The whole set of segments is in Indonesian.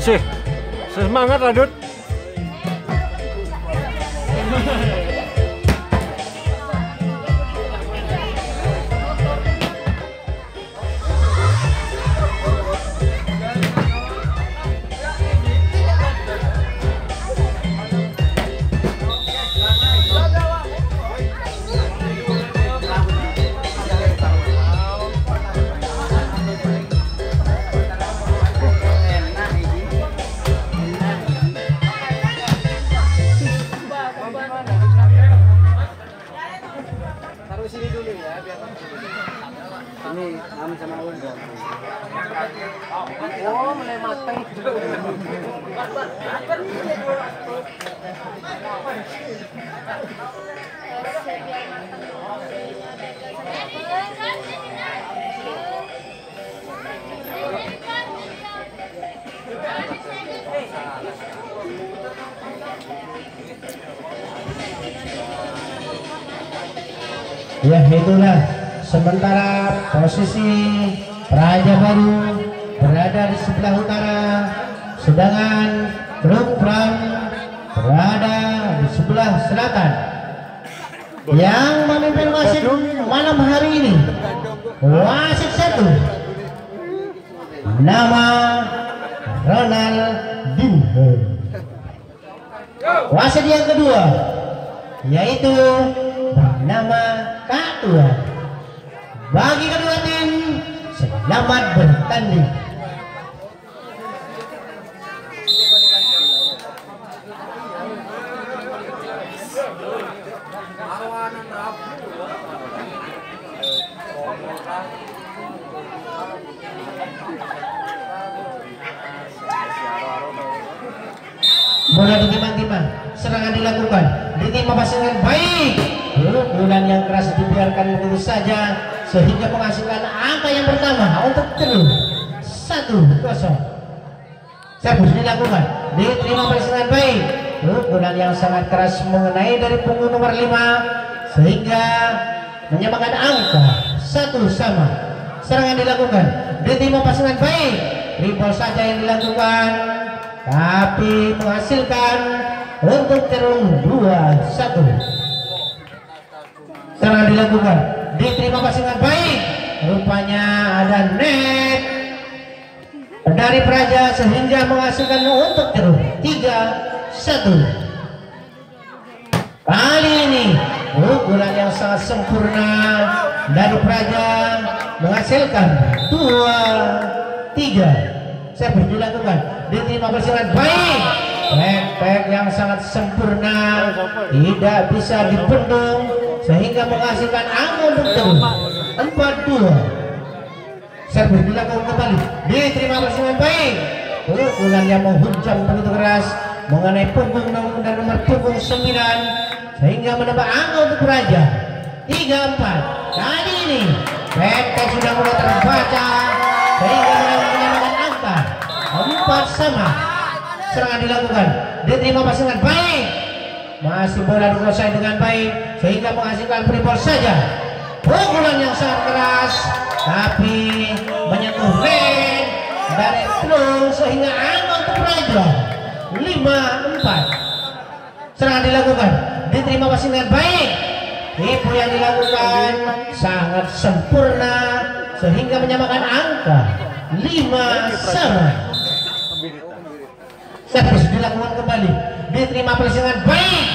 Masih semangat lanjut. Sini dulu ya biar ini Am sama Ul. Oh, mulai mateng. Ya, itulah sementara posisi Praja Baru berada di sebelah utara, sedangkan Truk Pram berada di sebelah selatan. Yang memimpin wasit malam hari ini wasit 1 nama Ronald Dinho. Wasit yang kedua yaitu bernama K2. Bagi kedua tim, selamat bertanding. Bola ditimang-timang, serangan dilakukan, ditimpa pasangan baik. Pukulan yang keras dibiarkan begitu saja sehingga menghasilkan angka yang pertama untuk terus 1-0. Servis dilakukan, diterima pasangan baik. Pukulan yang sangat keras mengenai dari punggung nomor 5 sehingga menyamakan angka 1-1. Serangan dilakukan, diterima pasangan baik. Ribol saja yang dilakukan, tapi menghasilkan untuk terus 2-1. Serangan dilakukan, diterima pasangan baik. Rupanya ada net dari Praja sehingga menghasilkan untuk terus 3-1. Kali ini pukulan yang sangat sempurna dari Praja menghasilkan 2-3. Servis dilakukan, diterima pasangan baik. Lepek yang sangat sempurna tidak bisa dibendung sehingga menghasilkan angka untuk terus 4-2. Servis dilakukan kembali, diterima pasangan baik. Pukulan yang menghujam begitu keras mengenai punggung dan nomor punggung 9 sehingga menambah angka untuk Praja 3-4. Kali ini Lepek sudah mulai terbaca sehingga menyamakan angka 4-sama. Serangan dilakukan, diterima pasangan baik. Masih bola dikuasai dengan baik sehingga menghasilkan free ball saja. Pukulan yang sangat keras tapi menyentuh leg dari terus sehingga angka untuk Praja 5-4. Serangan dilakukan, diterima pasangan baik. Tipu yang dilakukan sangat sempurna sehingga menyamakan angka 5-sama. Servis dilakukan kembali, diterima pasangan baik.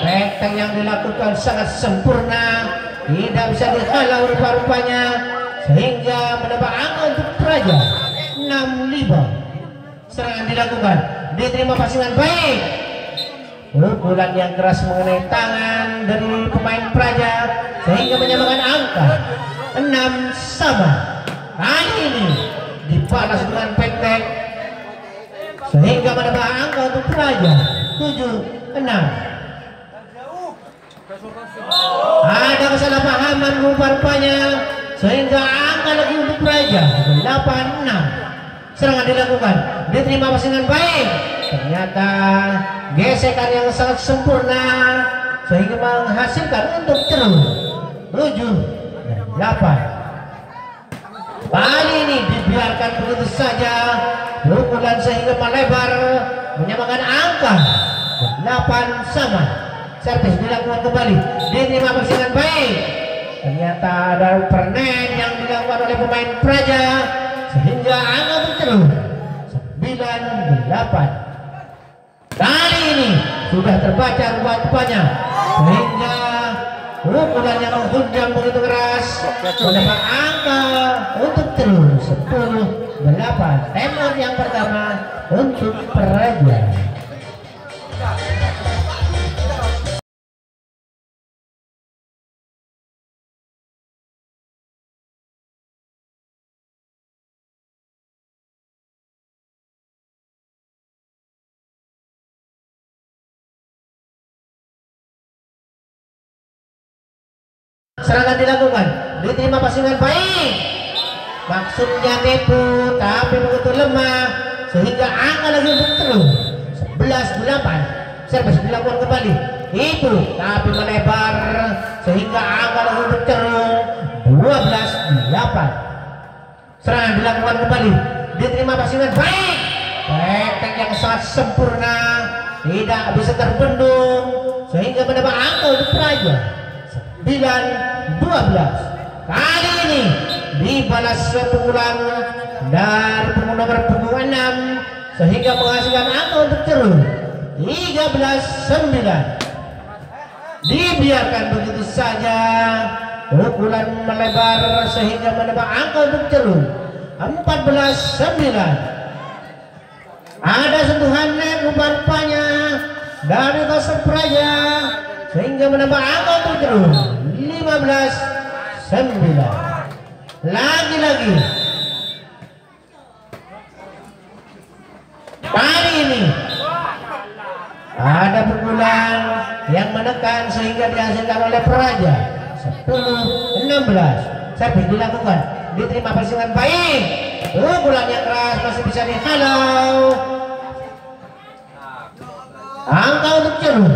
Rekten yang dilakukan sangat sempurna, tidak bisa dihalau rupa-rupanya sehingga menambah angka untuk Praja 6-5. Serangan dilakukan, diterima pasangan baik. Pukulan yang keras mengenai tangan dari pemain Praja sehingga menyamakan angka 6-sama. Kali ini dibalas dengan pendek sehingga menambah angka untuk Praja 7-6. Ada kesalahpahaman rupa-rupanya sehingga angka lagi untuk Praja 8-6. Serangan dilakukan, diterima pasangan baik. Ternyata gesekan yang sangat sempurna sehingga menghasilkan untuk terus 7-8. Kali ini dibiarkan begitu saja. pukulan sehingga melebar menyamakan angka 8 sama. Servis dilakukan kembali, diterima dengan baik. Ternyata ada pernen yang dilakukan oleh pemain Praja sehingga angka berterus 9-8. Kali ini sudah terbaca rupanya sehingga pukulan yang menghujam begitu keras mendapat angka untuk terus 10-8. Temor yang pertama untuk Praja. Serangan dilakukan, diterima pasangan baik. Maksudnya tipu, tapi begitu lemah sehingga angka lagi berterus 11-8. Servis dilakukan kembali, itu tapi melebar sehingga angka lagi berterus 12-8. Serangan dilakukan kembali, diterima pasangan baik. Teknik yang sangat sempurna, tidak bisa terbendung sehingga mendapat angka untuk Praja 9-12. Kali ini dibalas pukulan dari nomor punggung 6 sehingga menghasilkan angka untuk terus 13-9. Dibiarkan begitu saja pukulan melebar sehingga mendapat angka untuk terus 14-9. Ada sentuhan net rupanya dari Kosong Praja sehingga menambah angka untuk terus 15-9. Lagi-lagi kali ini ada pukulan yang menekan sehingga dihasilkan oleh Praja 10-16. Servis dilakukan, diterima persiapan baik. Pukulan yang keras masih bisa dihalau. Angka untuk ceruk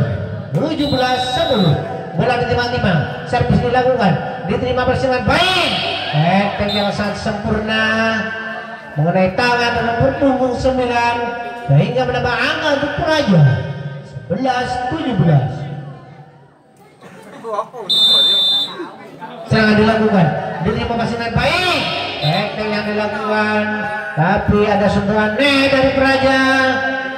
17-10. Bola ditimang-timang, servis dilakukan, diterima persiapan baik. Teknik yang sangat sempurna mengenai tangan dalam punggung 9 sehingga menambah angka untuk Praja 11-17. Serangan dilakukan, diterima persiapan baik. Teknik yang dilakukan, tapi ada sentuhan net dari Praja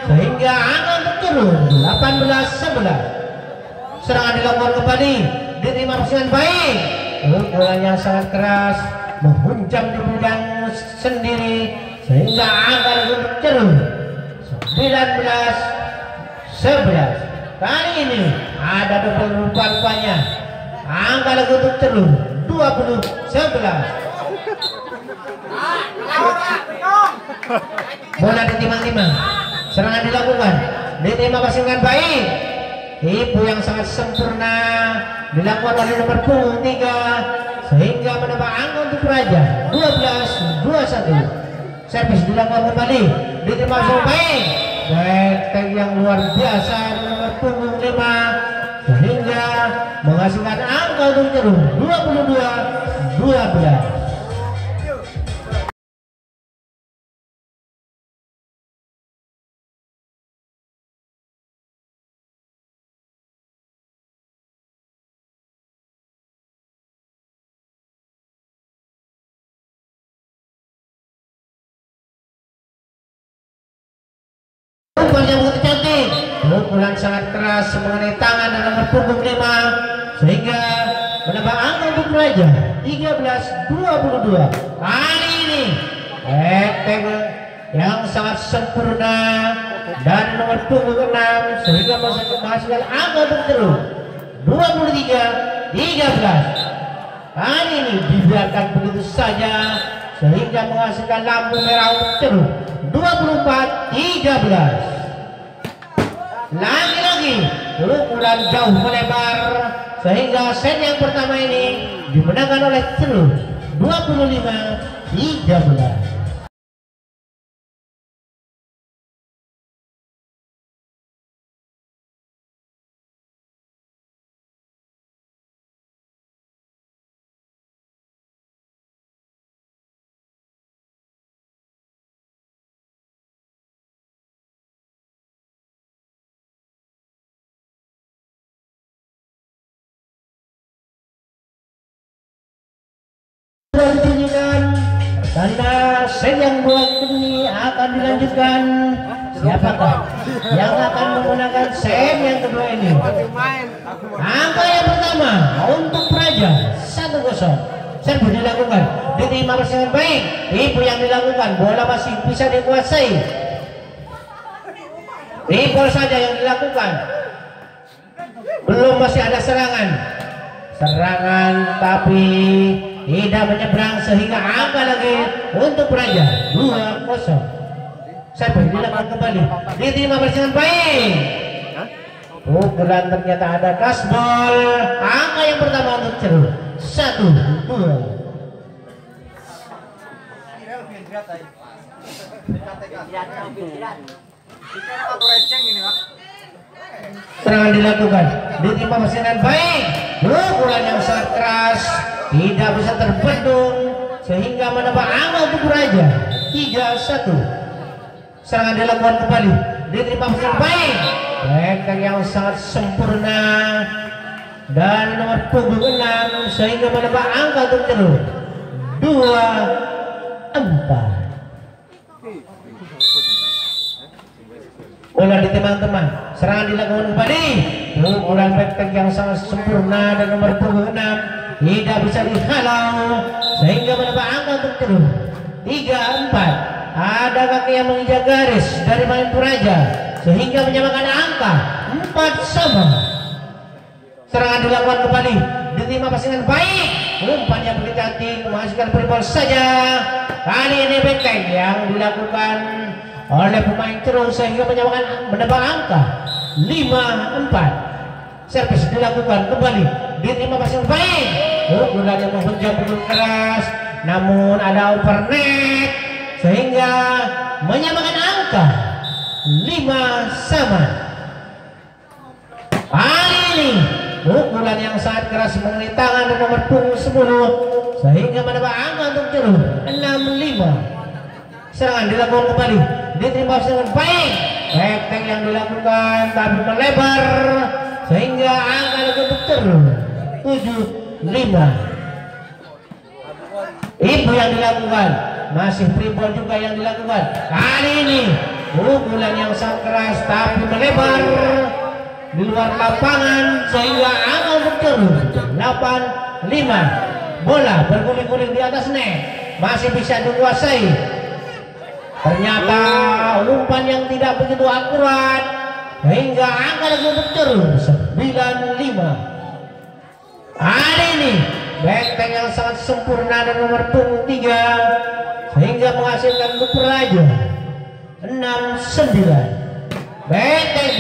sehingga angka untuk turun 18-11. Serangan dilakukan kembali, diterima persiapan baik. Pukulan yang sangat keras menghunjam di bidang sendiri sehingga angka untuk turun 19-11. Kali ini ada double rupanya angka lagi untuk turun 20-11. Bola ditimang-timang, serangan dilakukan, diterima pasangan baik. Tipu yang sangat sempurna dilakukan oleh nomor punggung 3 sehingga menambah angka untuk Praja 12-21. Servis dilakukan kembali, diterima pasangan baik. Teknik yang luar biasa nomor punggung 5 sehingga menghasilkan angka untuk terus 22-12. Yang begitu cantik, pukulan sangat keras mengenai tangan dan nomor punggung 5 sehingga menambah angka untuk Praja 13-22. Kali ini teknik yang sangat sempurna dan nomor punggung 6 sehingga menghasilkan angka untuk terus 23-13. Kali ini dibiarkan begitu saja sehingga menghasilkan lampu merah untuk terus 24-13. Lagi-lagi pukulan jauh melebar sehingga set yang pertama ini dimenangkan oleh Ceruk 25-13. Pertunjukan tanda set yang buat ini akan dilanjutkan. Siapakah yang akan menggunakan set yang kedua ini? Angka yang pertama untuk Praja 1-0. Serbu dilakukan, diterima dengan baik. Ibu yang dilakukan, bola masih bisa dikuasai. Ribol saja yang dilakukan. Belum, masih ada serangan tapi tidak menyeberang sehingga angka lagi untuk Praja 2-0. Serbu dilakukan kembali, diterima dengan baik. Pukulan ternyata ada gasbol. Angka yang pertama untuk Ceruk 1-2. Serangan dilakukan, diterima dengan baik. Pukulan yang sangat keras tidak bisa terbendung sehingga menambah angka untuk Praja 3-1. Serangan dilakukan kembali, diterima dengan baik. Benteng yang sangat sempurna dan nomor punggung 6 sehingga menambah angka untuk Ceruk 2-4. Bola di teman-teman, serangan dilakukan kembali. Pukulan benteng yang sangat sempurna dan nomor punggung 6 tidak bisa dihalau sehingga menambah angka untuk Ceruk 3-4. Ada kaki yang menginjak garis dari main Praja sehingga menyamakan angka 4-sama. Serangan dilakukan kembali, diterima pasangan baik. Umpan yang begitu cantik menghasilkan pribol saja. Kali ini benteng yang dilakukan oleh pemain Ceruk sehingga menambah angka 5-4. Servis dilakukan kembali, diterima pasangan baik. Pukulan yang menghujam begitu keras, namun ada overnet sehingga menyamakan angka 5-sama. Kali ini pukulan yang sangat keras mengenai tangan dan nomor punggung 10 sehingga menambah angka untuk Ceruk 6-5. Serangan dilakukan kembali, diterima dengan baik. Benteng yang dilakukan tapi melebar sehingga angka untuk Ceruk 7-5. Ibu yang dilakukan, masih pribol juga yang dilakukan. Kali ini pukulan yang sangat keras tapi melebar di luar lapangan sehingga angka untuk Ceruk 8-5. Bola berguling-guling di atas net, masih bisa dikuasai. Ternyata umpan yang tidak begitu akurat sehingga angka untuk Ceruk 9-5. Kali ini benteng yang sangat sempurna dan nomor punggung 3 sehingga menghasilkan untuk Praja 6-9. Benteng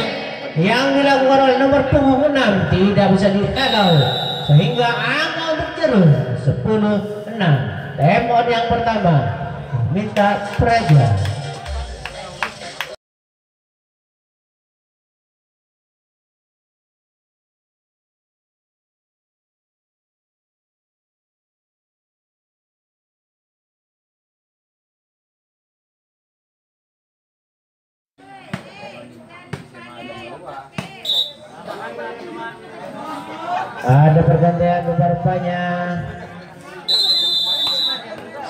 yang dilakukan oleh nomor punggung 6 tidak bisa dihalau sehingga angka untuk Ceruk 10-6. Temon yang pertama minta Praja. Ada pergantian rupanya.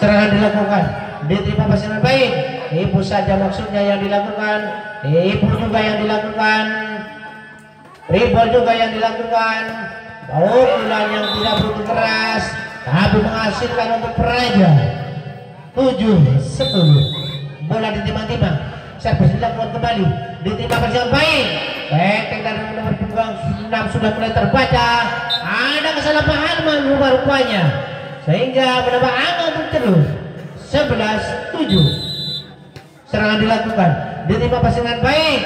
Serangan dilakukan, diterima pasangan baik. Ibu saja maksudnya yang dilakukan. Ibu juga yang dilakukan. Ribol juga yang dilakukan. Pukulan yang tidak begitu keras tapi menghasilkan untuk Praja 7-10. Bola ditimang-timang, servis dilakukan kembali, diterima pasangan baik. Benteng dari nomor punggung 6 sudah mulai terbaca. Ada kesalahpahaman rupanya sehingga menambah angka untuk Ceruk 11-7. Serangan dilakukan, diterima pasangan baik.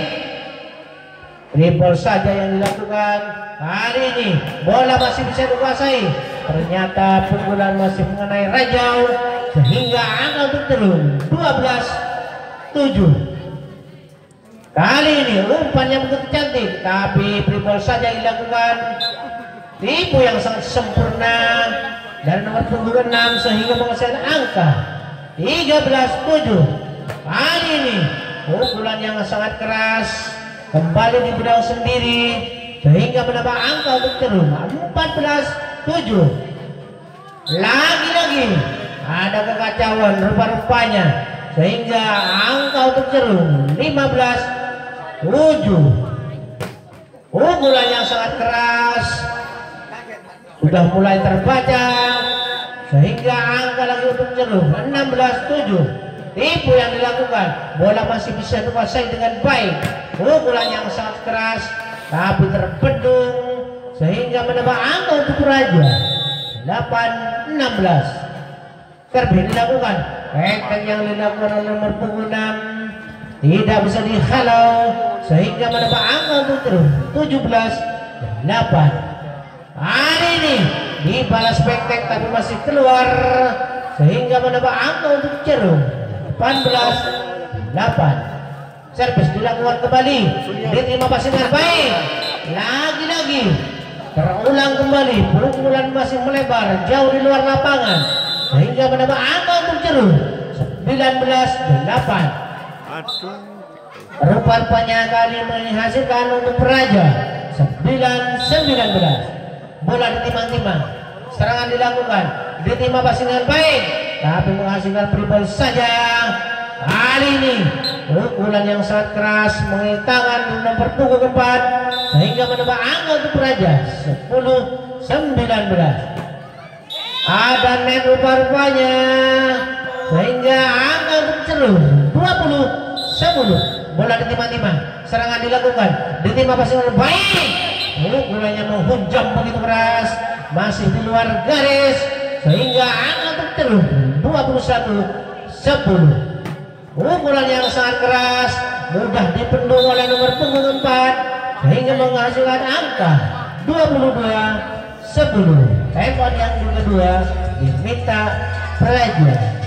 Ribol saja yang dilakukan. Kali ini bola masih bisa dikuasai. Ternyata pukulan masih mengenai Rajau sehingga angka untuk Ceruk 12-7. Kali ini umpan yang begitu cantik tapi pribol saja yang dilakukan. Ibu yang sangat sempurna dari nomor punggung 6 sehingga menghasilkan angka 13-7. Kali ini pukulan yang sangat keras kembali di bedang sendiri sehingga menambah angka untuk Ceruk 14-7. Lagi-lagi lagi ada kekacauan rupa-rupanya sehingga angka untuk Cerung 15-7. Pukulan yang sangat keras sudah mulai terbaca sehingga angka lagi untuk Cerung 16-7. Tipu yang dilakukan, bola masih bisa dikuasai dengan baik. Pukulan yang sangat keras tapi terbendung sehingga menambah angka untuk Raja 8-16. Servis dilakukan, Ekten yang dilakukan oleh nomor punggung 6 tidak bisa dihalau sehingga menambah angka untuk Cerung 17-8. Hari ini dibalas Ekten tapi masih keluar sehingga menambah angka untuk Cerung 18-8. Servis dilakukan kembali, diterima passing dengan baik. Lagi-lagi terulang kembali, pukulan masih melebar jauh di luar lapangan sehingga menambah angka untuk Cerung 19-8. Rupa-rupanya kali menghasilkan untuk Praja 9-19. Bola ditimang-timang, serangan dilakukan, diterima passing dengan baik tapi menghasilkan free ball saja. Kali ini pukulan yang sangat keras mengenai tangan nomor punggung keempat sehingga menambah angka untuk Praja 10-19. Ada net rupa-rupanya sehingga angka untuk Cerung 20-10. Bola ditimang-timang, serangan dilakukan, diterima passing dengan baik. Pukulannya menghujam begitu keras, masih di luar garis sehingga angka untuk Cerung 21-10. Pukulan yang sangat keras mudah dipendung oleh nomor punggung 4 sehingga menghasilkan angka 22-10. Telepon yang kedua diminta Praja.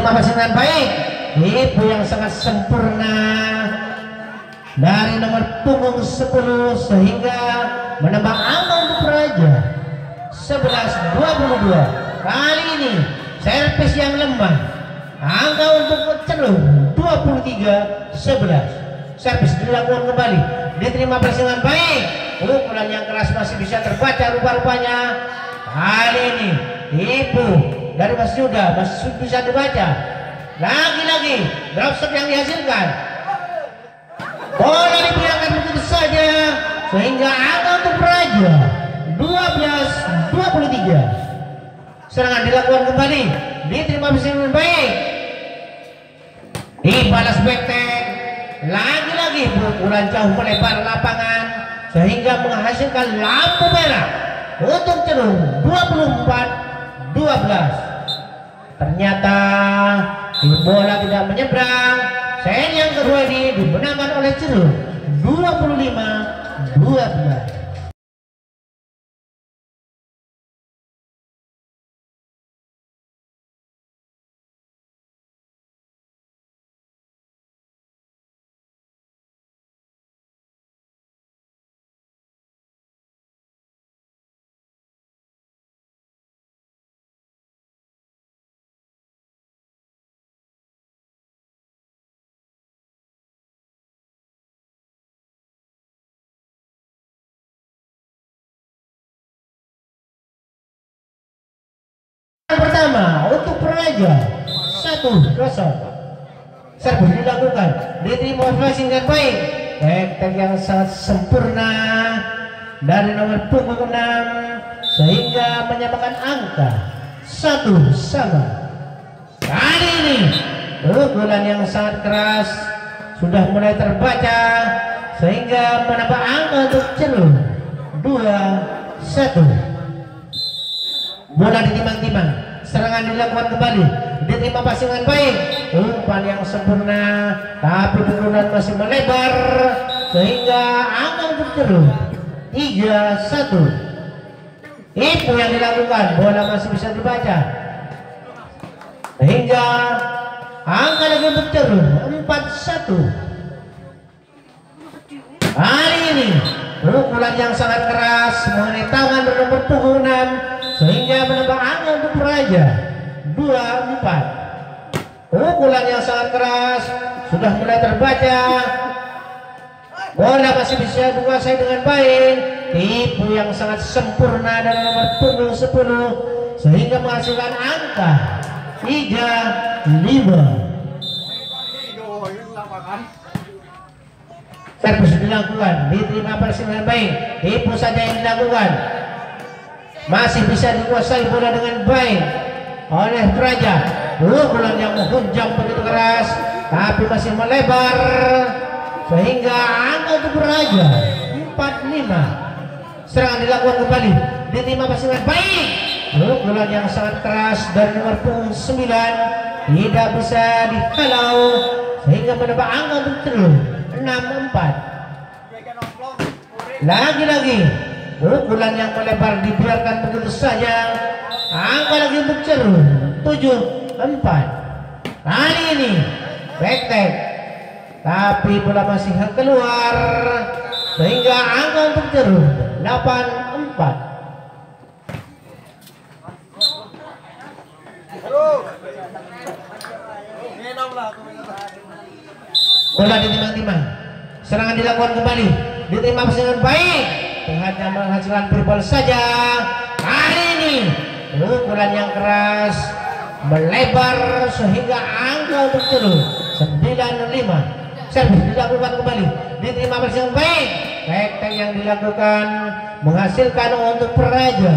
Passing dengan baik, tipu yang sangat sempurna dari nomor punggung 10 sehingga menambah angka untuk Praja 11-22. Kali ini servis yang lemah, angka untuk Cerung 23-11. Servis dilakukan kembali, diterima passing dengan baik. Pukulan yang keras masih bisa terbaca rupa-rupanya. Kali ini tipu dari Mas Yuda masih bisa dibaca. Lagi-lagi drop shot yang dihasilkan, bola dibiarkan begitu saja sehingga angka untuk Praja 12-23. Serangan dilakukan kembali, diterima passing dengan baik, dibalas Ekten. Lagi-lagi pukulan jauh melebar lapangan sehingga menghasilkan lampu merah untuk Cerung 24-12. Ternyata bola tidak menyeberang. Set yang kedua ini dimenangkan oleh Cerung 25-12. Pertama untuk Praja 1-0. Servis dilakukan, diterima passing dengan baik. Ekten yang sangat sempurna dari nomor punggung 6 sehingga menyamakan angka 1-1. Kali ini pukulan yang sangat keras sudah mulai terbaca sehingga menambah angka untuk Cerung 2-1. Bola ditimang-timang, serangan dilakukan kembali, diterima passing dengan baik. Umpan yang sempurna tapi pukulan masih melebar sehingga angka untuk Cerung 3-1. Itu yang dilakukan, bola masih bisa dibaca sehingga angka lagi untuk Cerung 4-1. Hari ini pukulan yang sangat keras mengenai tangan bernomor punggung 6 sehingga menambah angka untuk Praja 2-4. Pukulan yang sangat keras sudah mulai terbaca. Bola masih bisa dikuasai dengan baik. Tipu yang sangat sempurna dari nomor punggung 10 sehingga menghasilkan angka 3-5. Servis dilakukan, diterima Persib dengan baik. Tipu saja yang dilakukan. Masih bisa dikuasai bola dengan baik oleh Praja. Pukulan yang menghunjam begitu keras tapi masih melebar sehingga angka untuk Praja 4-5. Serangan dilakukan kembali, diterima Persib dengan baik. Pukulan yang sangat keras dari nomor punggung 9 tidak bisa dihalau sehingga menambah angka untuk terus 6-4. Lagi-lagi pukulan yang melebar dibiarkan begitu saja. Angka lagi untuk Ceru 7-4. Kali ini back-tag tapi bola masih keluar sehingga angka untuk Ceru 8-4. Bola ditimang-timang, serangan dilakukan kembali, diterima dengan baik, hanya menghasilkan free saja. Kali ini pukulan yang keras melebar sehingga angka untuk Ceru 9-5. Servis dilakukan kembali, diterima dengan baik. Back yang dilakukan menghasilkan untuk Praja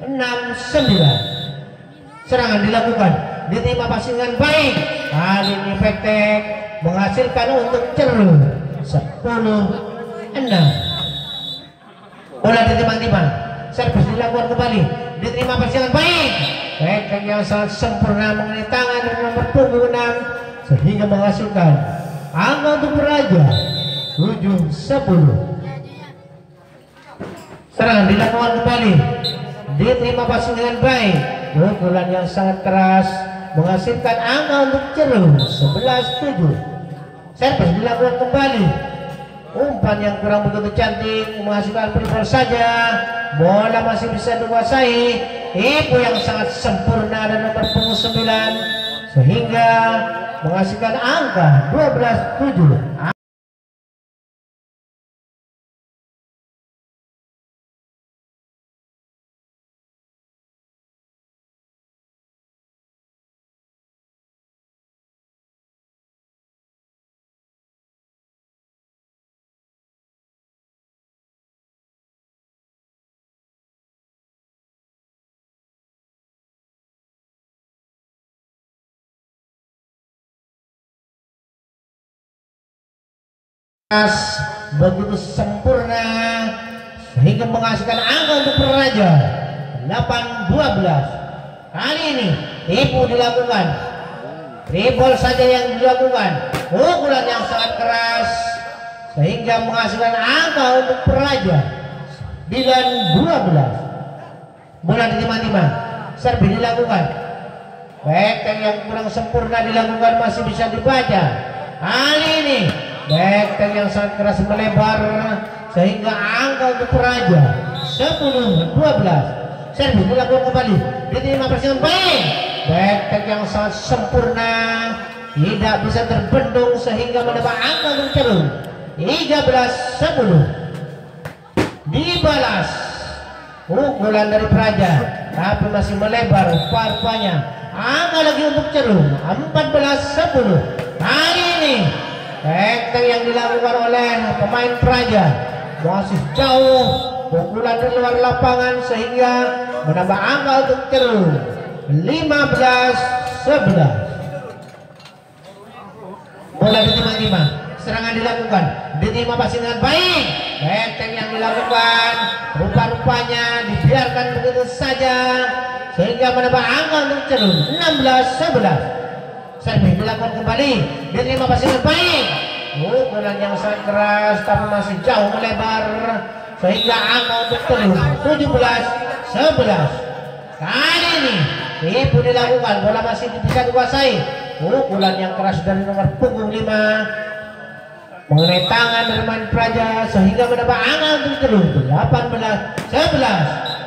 6-9. Serangan dilakukan, diterima dengan baik. Kali ini back menghasilkan untuk Ceru 10-6. Bola ditimang-timang, servis dilakukan kembali, diterima dengan baik. Back yang sangat sempurna mengenai tangan dari nomor punggung 6 sehingga menghasilkan angka untuk Praja 7-10. Serangan dilakukan kembali, diterima dengan baik. Pukulan yang sangat keras menghasilkan angka untuk Ceru 11-7. Servis dilakukan kembali, umpan yang kurang begitu cantik menghasilkan free saja. Bola masih bisa dikuasai. Tipu yang sangat sempurna dan nomor punggung 9 sehingga menghasilkan angka 12-7. Begitu sempurna sehingga menghasilkan angka untuk Praja 8-12. Kali ini tipu dilakukan, dribble saja yang dilakukan, pukulan yang sangat keras sehingga menghasilkan angka untuk Praja 9-12. Bola ditimang-timang, servis dilakukan, back yang kurang sempurna dilakukan masih bisa dibaca. Kali ini back yang sangat keras melebar sehingga angka untuk Praja 10-12. Servis dilakukan kembali, diterima dengan baik. Back yang sangat sempurna tidak bisa terbendung sehingga menambah angka untuk Ceru 13-10. Dibalas pukulan dari Praja tapi masih melebar rupanya. Angka lagi untuk Ceru 14-10. Kali ini back yang dilakukan oleh pemain Praja masih jauh, pukulan dari luar lapangan sehingga menambah angka untuk Ceru 15-11. Bola ditimang-timang, serangan dilakukan, diterima pasti dengan baik. Back yang dilakukan rupa-rupanya dibiarkan begitu saja sehingga menambah angka untuk Ceru 16-11. Servis dilakukan kembali, diterima pasti dengan baik. Pukulan yang sangat keras tapi masih jauh melebar sehingga angka untuk Ceru 17-11. Kali ini tipu dilakukan, bola masih bisa dikuasai. Pukulan yang keras dari nomor punggung 5 mengenai tangan Herman Praja sehingga mendapat angka untuk terus 18-11.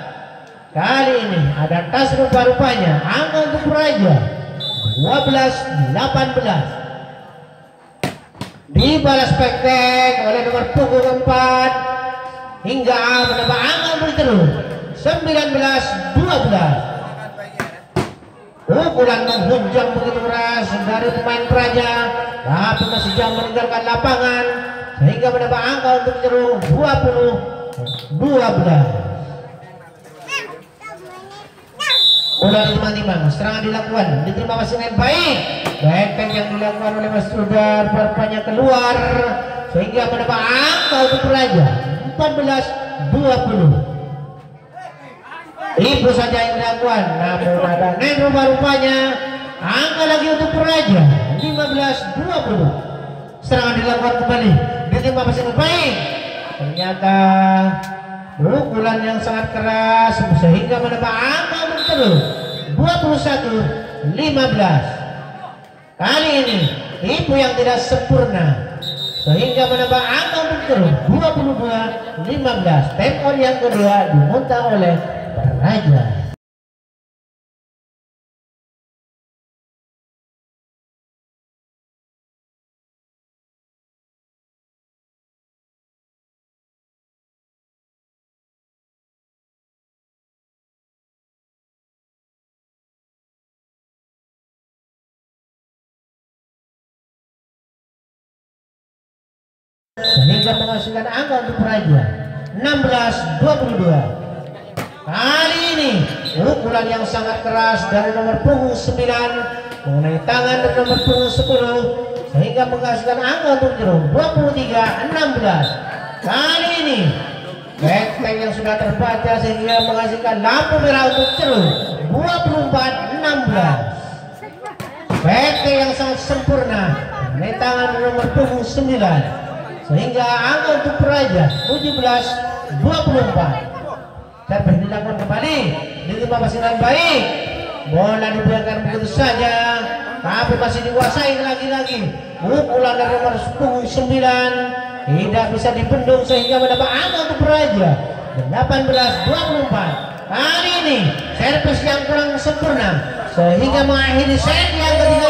Kali ini ada tas rupa-rupanya angka untuk Praja 12-18. Dibalas spektek oleh nomor punggung 4 hingga mendapat angka untuk terus 19-12. Pukulan menghunjam begitu keras dari pemain Praja, tapi masih jauh meninggalkan lapangan sehingga mendapat angka untuk jerung 20-12. Bola timang-timang, serangan dilakukan, diterima masih dengan baik. Backpack yang dilakukan oleh Mas Rudar, berpanya keluar sehingga mendapat angka untuk Praja 14-20. Itu saja yang dilakukan, namun ada main rupa-rupanya angka lagi untuk Praja 15-20. Serangan dilakukan kembali, diterima masih dengan baik. Ternyata pukulan yang sangat keras sehingga mendapat angka untuk terus 21-15. Kali ini Ibu yang tidak sempurna sehingga menambah angka untuk terus 22-15. Tempo yang kedua dimuntah oleh Praja. Sehingga menghasilkan angka untuk Praja 16-22. Kali ini pukulan yang sangat keras dari nomor punggung 9 mengenai tangan dari nomor punggung 10 sehingga menghasilkan angka untuk jerung 23-16. Kali ini backpack yang sudah terbaca sehingga menghasilkan lampu merah untuk jerung 24-16. Backpack yang sangat sempurna mengenai tangan dari nomor punggung 9 sehingga angka untuk Praja 17-24. Servis dilakukan kembali, diterima masih dengan baik. Bola dibiarkan begitu saja, tapi masih dikuasai lagi-lagi. Pukulan dari nomor punggung 9 tidak bisa dibendung sehingga mendapat angka untuk Praja 18-24. Kali ini servis yang kurang sempurna sehingga mengakhiri set yang ketiga